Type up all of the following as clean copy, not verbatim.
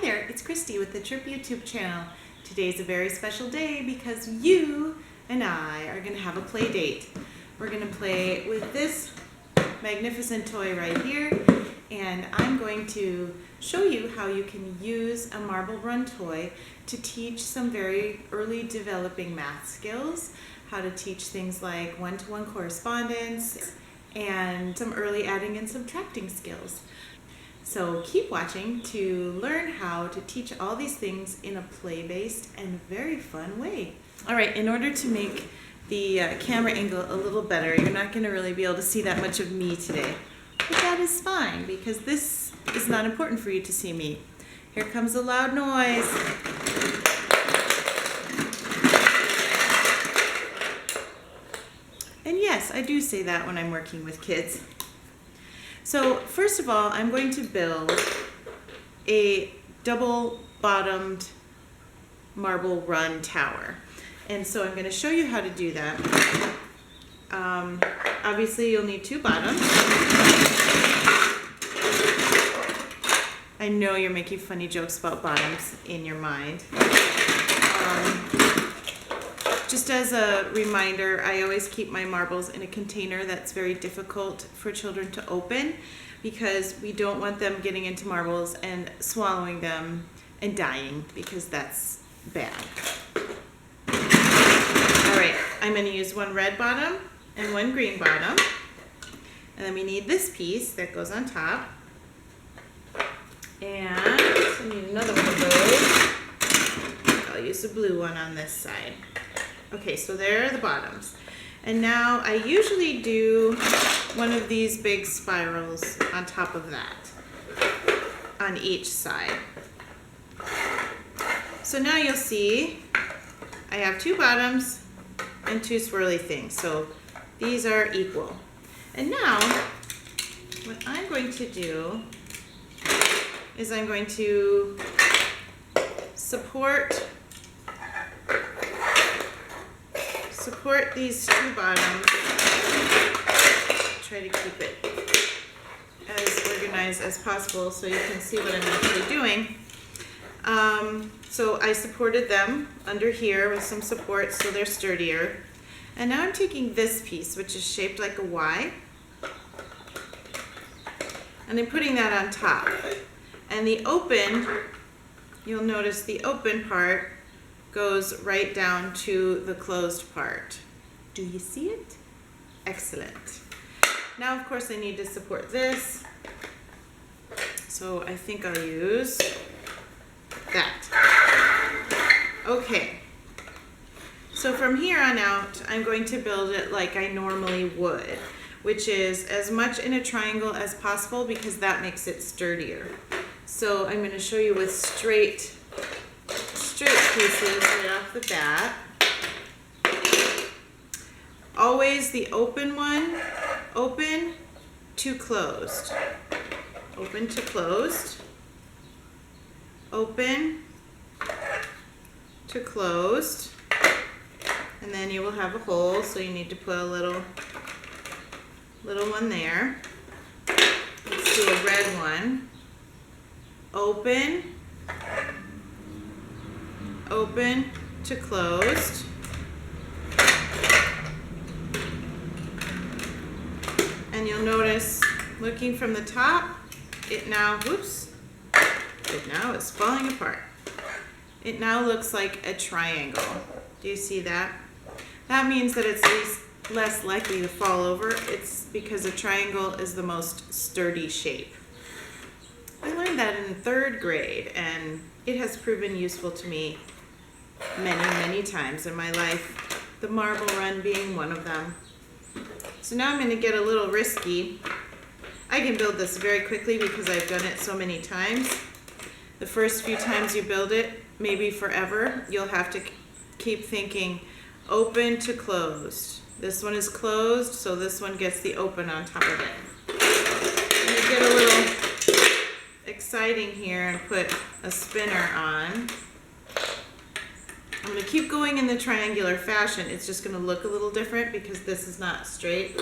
there, it's Christy with the Chirp YouTube channel. Today's a very special day because you and I are going to have a play date. We're going to play with this magnificent toy right here, and I'm going to show you how you can use a marble run toy to teach some very early developing math skills, how to teach things like one-to-one correspondence, and some early adding and subtracting skills. So keep watching to learn how to teach all these things in a play-based and very fun way. All right, in order to make the camera angle a little better, you're not going to really be able to see that much of me today. But that is fine because this is not important for you to see me. Here comes a loud noise. And yes, I do say that when I'm working with kids. So first of all, I'm going to build a double-bottomed marble run tower. And so I'm going to show you how to do that. Obviously, you'll need two bottoms. I know you're making funny jokes about bottoms in your mind. Just as a reminder, I always keep my marbles in a container that's very difficult for children to open because we don't want them getting into marbles and swallowing them and dying because that's bad. Alright, I'm going to use one red bottom and one green bottom. And then we need this piece that goes on top. And I need another one of those. I'll use the blue one on this side. Okay, so there are the bottoms. And now I usually do one of these big spirals on top of that, on each side. So now you'll see I have two bottoms and two swirly things. So these are equal. And now what I'm going to do is I'm going to support these two bottoms. Try to keep it as organized as possible so you can see what I'm actually doing. So I supported them under here with some support so they're sturdier. And now I'm taking this piece, which is shaped like a Y, and I'm putting that on top. And the open, you'll notice the open part goes right down to the closed part. Do you see it? Excellent. Now, of course, I need to support this. So I think I'll use that. Okay. So from here on out, I'm going to build it like I normally would, which is as much in a triangle as possible because that makes it sturdier. So I'm going to show you with straight pieces right off the bat. Always the open one, open to closed, open to closed, open to closed, and then you will have a hole, so you need to put a little one there. Let's do a red one. Open, open to closed, and you'll notice looking from the top, it now is falling apart. It now looks like a triangle. Do you see that? That means that it's less likely to fall over. It's because a triangle is the most sturdy shape. I learned that in 3rd grade, and it has proven useful to me many times in my life, the marble run being one of them. So now I'm going to get a little risky. I can build this very quickly because I've done it so many times. The first few times you build it, maybe forever, you'll have to keep thinking open to closed. This one is closed, so this one gets the open on top of it. And you get a little exciting here and put a spinner on. I'm going to keep going in the triangular fashion. It's just going to look a little different because this is not straight.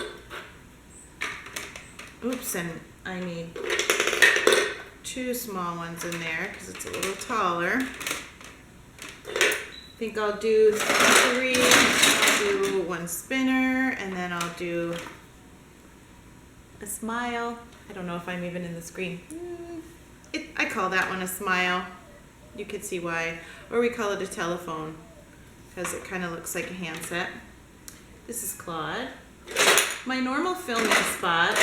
Oops, and I need 2 small ones in there because it's a little taller. I think I'll do 3. I'll do 1 spinner, and then I'll do a smile. I don't know if I'm even in the screen. I call that one a smile. You could see why. Or we call it a telephone because it kind of looks like a handset. This is Claude. My normal filming spot,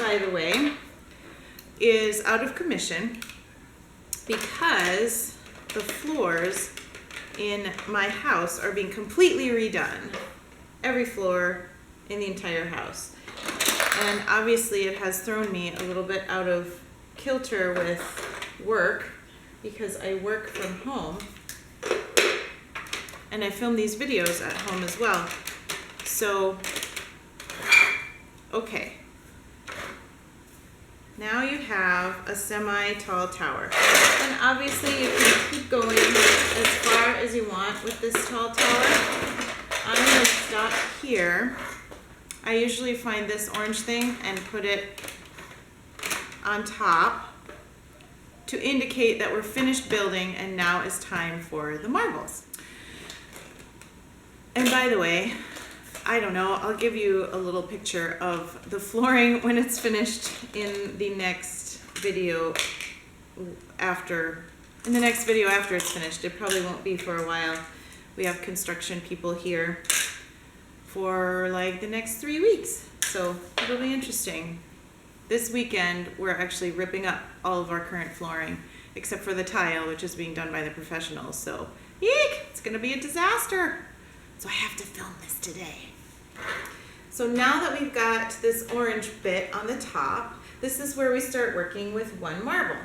by the way, is out of commission because the floors in my house are being completely redone. Every floor in the entire house. And obviously it has thrown me a little bit out of kilter with work because I work from home and I film these videos at home as well. So, okay. Now you have a semi-tall tower. And obviously you can keep going as far as you want with this tall tower. I'm going to stop here. I usually find this orange thing and put it on top to indicate that we're finished building and now is time for the marbles. And by the way, I don't know, I'll give you a little picture of the flooring when it's finished in the next video after it's finished. It probably won't be for a while. We have construction people here for like the next 3 weeks. So it'll be interesting. This weekend, we're actually ripping up all of our current flooring, except for the tile, which is being done by the professionals. So, eek, it's gonna be a disaster. So I have to film this today. So now that we've got this orange bit on the top, this is where we start working with 1 marble.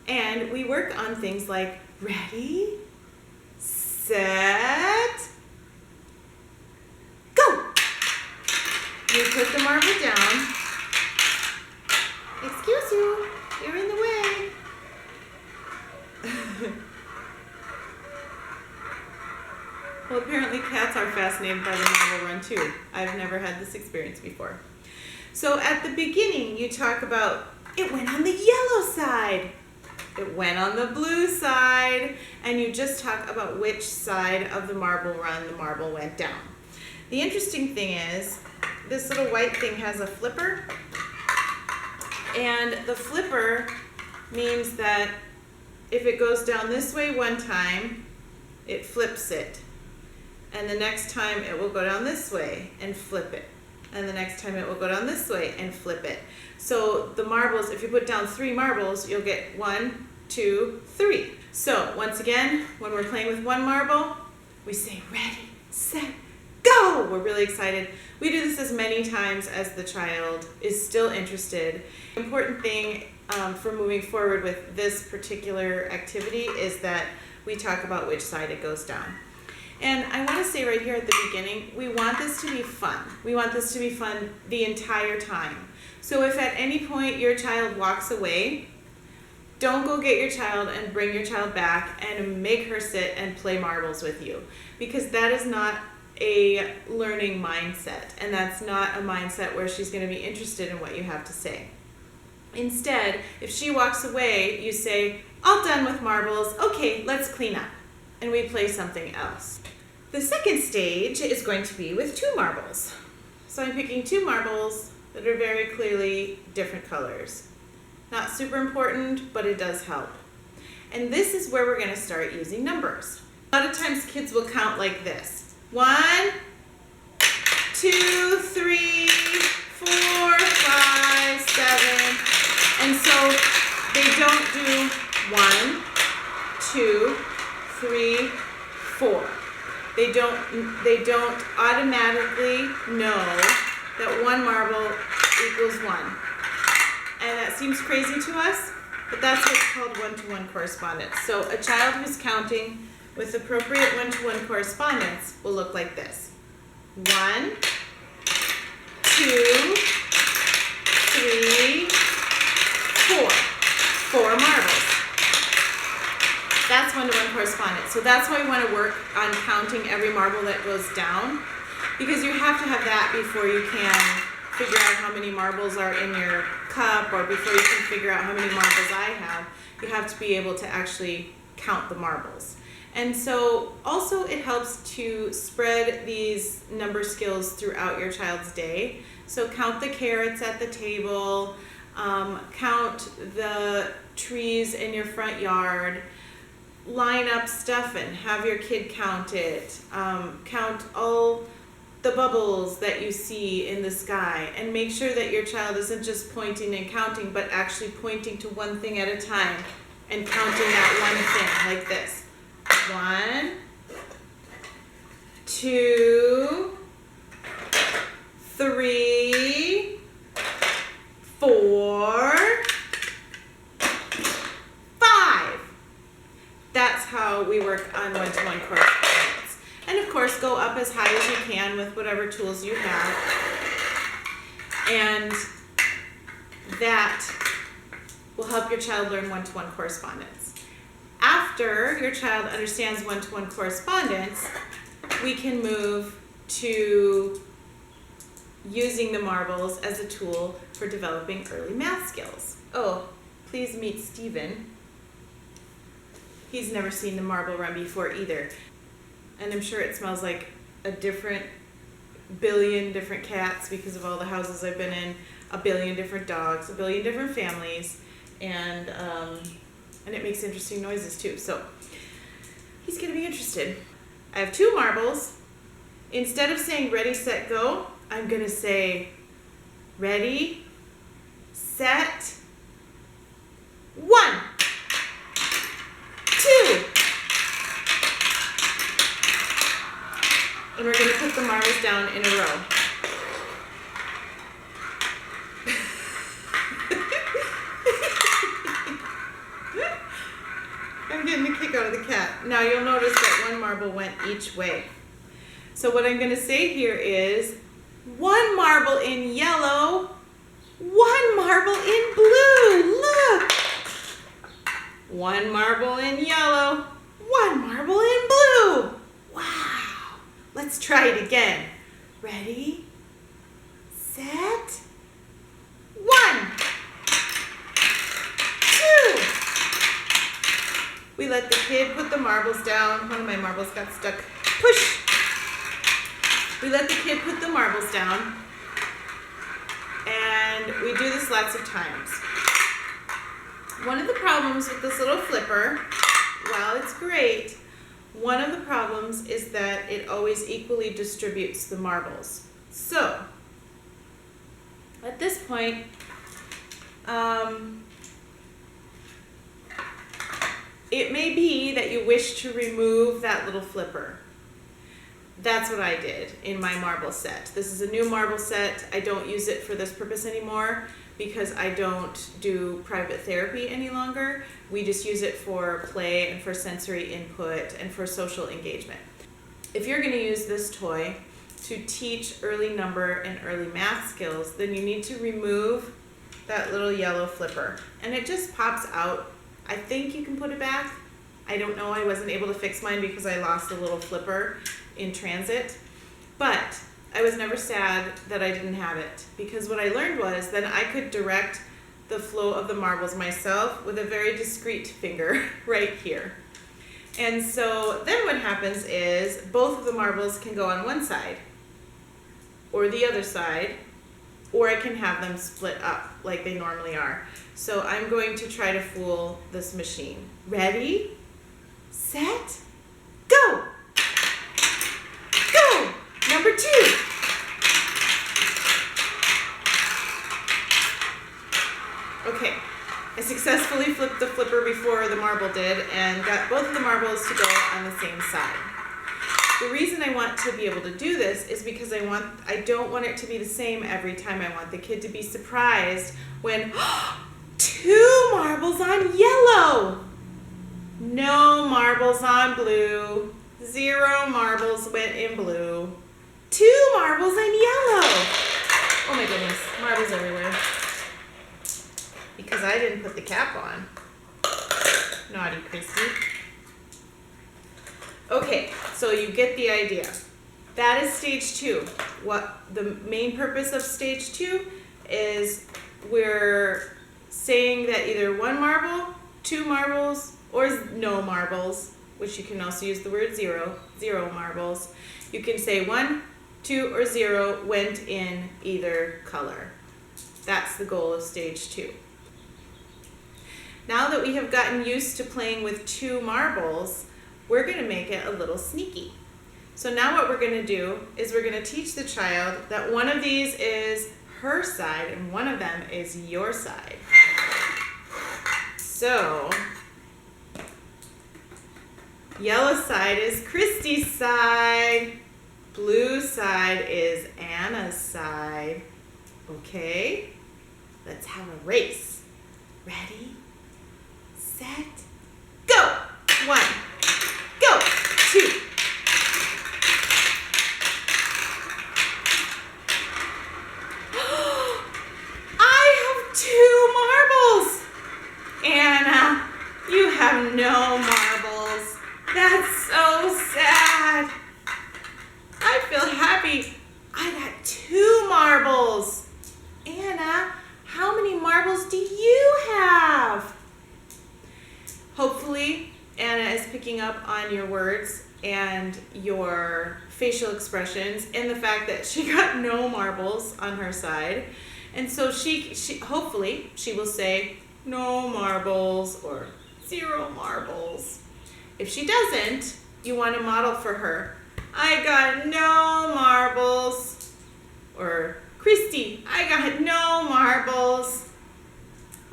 And we work on things like ready, set, go. You put the marble down. Excuse you, you're in the way. Well, apparently cats are fascinated by the marble run too. I've never had this experience before. So at the beginning, you talk about, it went on the yellow side, it went on the blue side, and you just talk about which side of the marble run the marble went down. The interesting thing is, this little white thing has a flipper, and the flipper means that if it goes down this way one time, it flips it. And the next time it will go down this way and flip it. And the next time it will go down this way and flip it. So the marbles, if you put down 3 marbles, you'll get 1, 2, 3. So once again, when we're playing with 1 marble, we say ready, set, go. We're really excited. We do this as many times as the child is still interested. The important thing for moving forward with this particular activity is that we talk about which side it goes down. And I want to say right here at the beginning, we want this to be fun. We want this to be fun the entire time. So if at any point your child walks away, don't go get your child and bring your child back and make her sit and play marbles with you, because that is not a learning mindset, and that's not a mindset where she's going to be interested in what you have to say. Instead, if she walks away, you say, all done with marbles, okay, let's clean up, and we play something else. The second stage is going to be with 2 marbles. So I'm picking 2 marbles that are very clearly different colors. Not super important, but it does help. And this is where we're going to start using numbers. A lot of times kids will count like this. 1, 2, 3, 4, 5, 7. And so they don't do 1, 2, 3, 4. They don't automatically know that 1 marble equals 1. And that seems crazy to us, but that's what's called one-to-one correspondence. So a child who's counting with appropriate one-to-one correspondence will look like this. 1, 2, 3, 4. 4 marbles. That's one-to-one correspondence. So that's why we want to work on counting every marble that goes down, because you have to have that before you can figure out how many marbles are in your cup, or before you can figure out how many marbles I have, you have to be able to actually count the marbles. And so also it helps to spread these number skills throughout your child's day. So count the carrots at the table, count the trees in your front yard, line up stuff and have your kid count it, count all the bubbles that you see in the sky, and make sure that your child isn't just pointing and counting, but actually pointing to one thing at a time and counting that one thing like this. 1, 2, 3, 4, 5. That's how we work on one-to-one correspondence. And of course, go up as high as you can with whatever tools you have. And that will help your child learn one-to-one correspondence. After your child understands one-to-one correspondence, we can move to using the marbles as a tool for developing early math skills. Oh, please meet Steven. He's never seen the marble run before either. And I'm sure it smells like a billion different cats because of all the houses I've been in, a billion different dogs, a billion different families, and it makes interesting noises too. So he's gonna be interested. I have 2 marbles. Instead of saying ready, set, go, I'm gonna say ready, set, 1, 2. And we're gonna put the marbles down in a row. I'm getting a kick out of the cat. Now you'll notice that one marble went each way. So what I'm gonna say here is 1 marble in yellow, 1 marble in blue. Look! 1 marble in yellow, 1 marble in blue. Wow! Let's try it again. Ready, set, 1, 2. We let the kid put the marbles down. One of my marbles got stuck. Push! We let the kid put the marbles down. And we do this lots of times. One of the problems with this little flipper, while it's great, one of the problems is that it always equally distributes the marbles. So, at this point, it may be that you wish to remove that little flipper. That's what I did in my marble set. This is a new marble set. I don't use it for this purpose anymore because I don't do private therapy any longer. We just use it for play and for sensory input and for social engagement. If you're going to use this toy to teach early number and early math skills, then you need to remove that little yellow flipper. And it just pops out. I think you can put it back. I don't know. I wasn't able to fix mine because I lost the little flipper in transit. But I was never sad that I didn't have it, because what I learned was that I could direct the flow of the marbles myself with a very discreet finger right here. And so then what happens is both of the marbles can go on one side or the other side, or I can have them split up like they normally are. So I'm going to try to fool this machine. Ready, set, go! Go! Number 2. Okay, I successfully flipped the flipper before the marble did and got both of the marbles to go on the same side. The reason I want to be able to do this is because I don't want it to be the same every time. I want the kid to be surprised when 2 marbles on yellow, no marbles on blue, 0 marbles went in blue, 2 marbles in yellow. Oh my goodness, marbles everywhere. Because I didn't put the cap on. Naughty Christy. Okay, so you get the idea. that is stage 2. What the main purpose of stage 2 is, we're saying that either 1 marble, 2 marbles, or no marbles, which you can also use the word 0 marbles. You can say 1, 2, or 0 went in either color. That's the goal of stage 2. Now that we have gotten used to playing with 2 marbles, we're going to make it a little sneaky. So now what we're going to do is we're going to teach the child that one of these is her side and one of them is your side. So, yellow side is Christy's side. Blue side is Anna's side. Okay, let's have a race. Ready, set, go! 1, go! 2. Anna, you have no marbles. That's so sad. I feel happy. I got 2 marbles. Anna, how many marbles do you have? Hopefully, Anna is picking up on your words and your facial expressions and the fact that she got no marbles on her side. And so she hopefully she will say, no marbles or 0 marbles. If she doesn't, you want to model for her. I got no marbles. Or Christy, I got no marbles.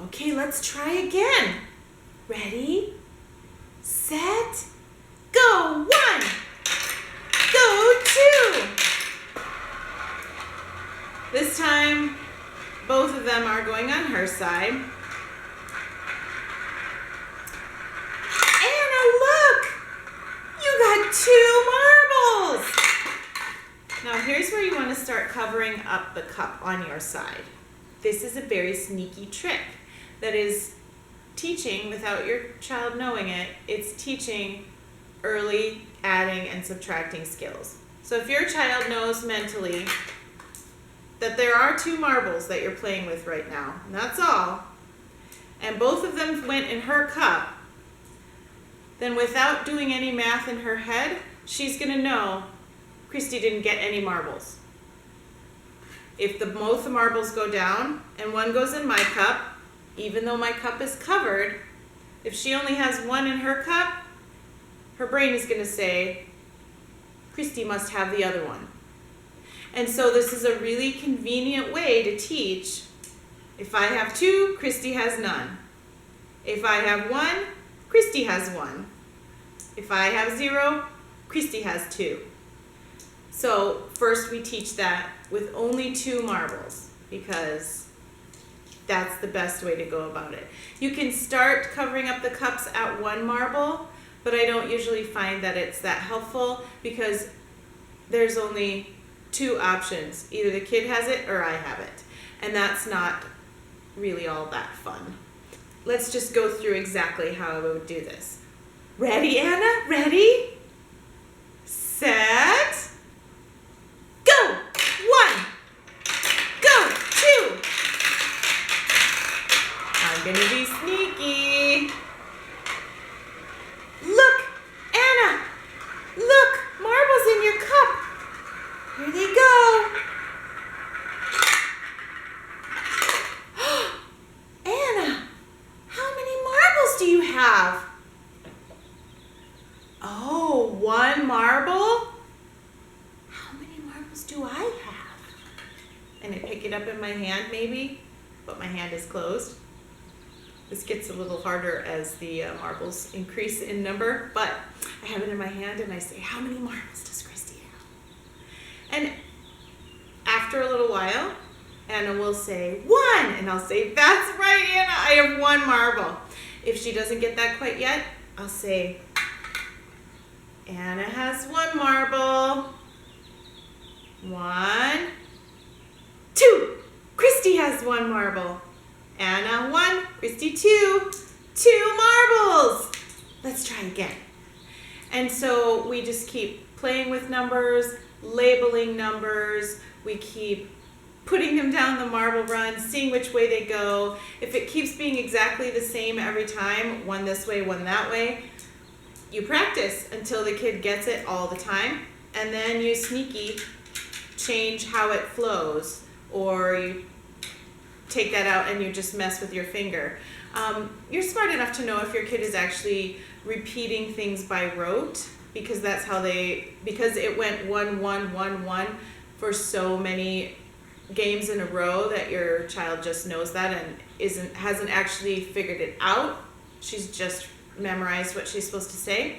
Okay, let's try again. Ready, set, go! 1, go! 2. This time, both of them are going on her side. You got 2 marbles! Now here's where you want to start covering up the cup on your side. This is a very sneaky trick that is teaching, without your child knowing it, it's teaching early adding and subtracting skills. So if your child knows mentally that there are 2 marbles that you're playing with right now, and that's all, and both of them went in her cup, then without doing any math in her head, she's going to know Christy didn't get any marbles. If both the marbles go down and one goes in my cup, even though my cup is covered, if she only has 1 in her cup, her brain is going to say, Christy must have the other one. And so this is a really convenient way to teach. If I have 2, Christy has none. If I have 1, Christy has 1. If I have 0, Christy has 2. So first we teach that with only 2 marbles because that's the best way to go about it. You can start covering up the cups at 1 marble, but I don't usually find that it's that helpful because there's only 2 options. Either the kid has it or I have it. And that's not really all that fun. Let's just go through exactly how I would do this. Ready, Anna? Ready? Set. Go! 1. Go! 2. I'm gonna be sneaky. Look, Anna! Look! Marbles in your cup. Here they go. Anna! How many marbles do you have? Oh, 1 marble? How many marbles do I have? And I pick it up in my hand maybe, but my hand is closed. This gets a little harder as the marbles increase in number, but I have it in my hand and I say, how many marbles does Christy have? And after a little while, Anna will say 1, and I'll say, that's right, Anna, I have 1 marble. If she doesn't get that quite yet, I'll say, Anna has 1 marble. 1, 2. Christy has 1 marble. Anna 1, Christy 2. 2 marbles. Let's try again. And so we just keep playing with numbers labeling numbers, we keep putting them down the marble run, seeing which way they go. If it keeps being exactly the same every time, one this way, one that way, you practice until the kid gets it all the time, and then you sneaky change how it flows, or you take that out and you just mess with your finger. You're smart enough to know if your kid is actually repeating things by rote, because that's how because it went 1 1 1 1 for so many games in a row that your child just knows that and hasn't actually figured it out. She's just memorized what she's supposed to say.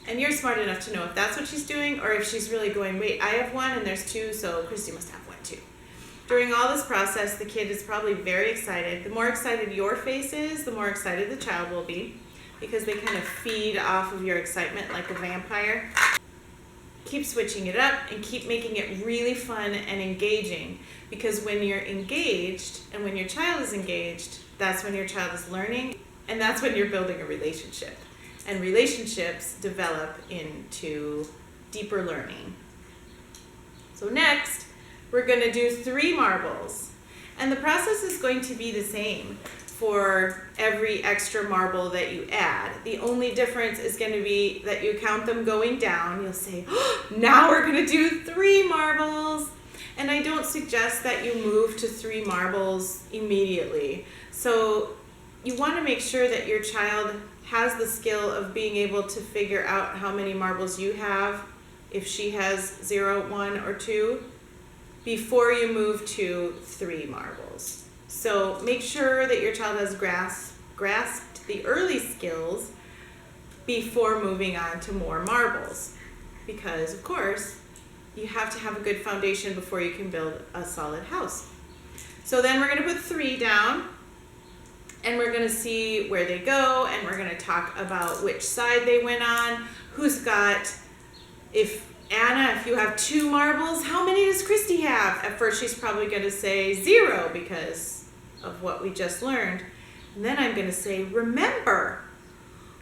And you're smart enough to know if that's what she's doing, or if she's really going, wait, I have 1 and there's 2, so Christy must have 1 too. During all this process, the kid is probably very excited. The more excited your face is, the more excited the child will be, because they kind of feed off of your excitement like a vampire. Keep switching it up and keep making it really fun and engaging, because when you're engaged and when your child is engaged, that's when your child is learning, and that's when you're building a relationship. And relationships develop into deeper learning. So next, we're going to do 3 marbles. And the process is going to be the same for every extra marble that you add. The only difference is going to be that you count them going down. You'll say, oh, now we're going to do 3 marbles. And I don't suggest that you move to 3 marbles immediately. So you want to make sure that your child has the skill of being able to figure out how many marbles you have, if she has 0, 1, or 2, before you move to 3 marbles. So make sure that your child has grasped the early skills before moving on to more marbles. Because, of course, you have to have a good foundation before you can build a solid house. So then we're going to put 3 down, and we're going to see where they go, and we're going to talk about which side they went on, who's got, Anna, if you have 2 marbles, how many does Christy have? At first she's probably going to say 0 because of what we just learned. And then I'm going to say, remember,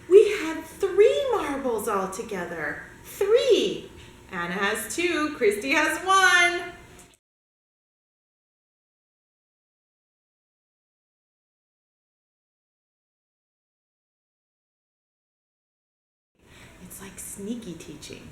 we had 3 marbles all together. 3. Anna has 2, Christy has 1. It's like sneaky teaching.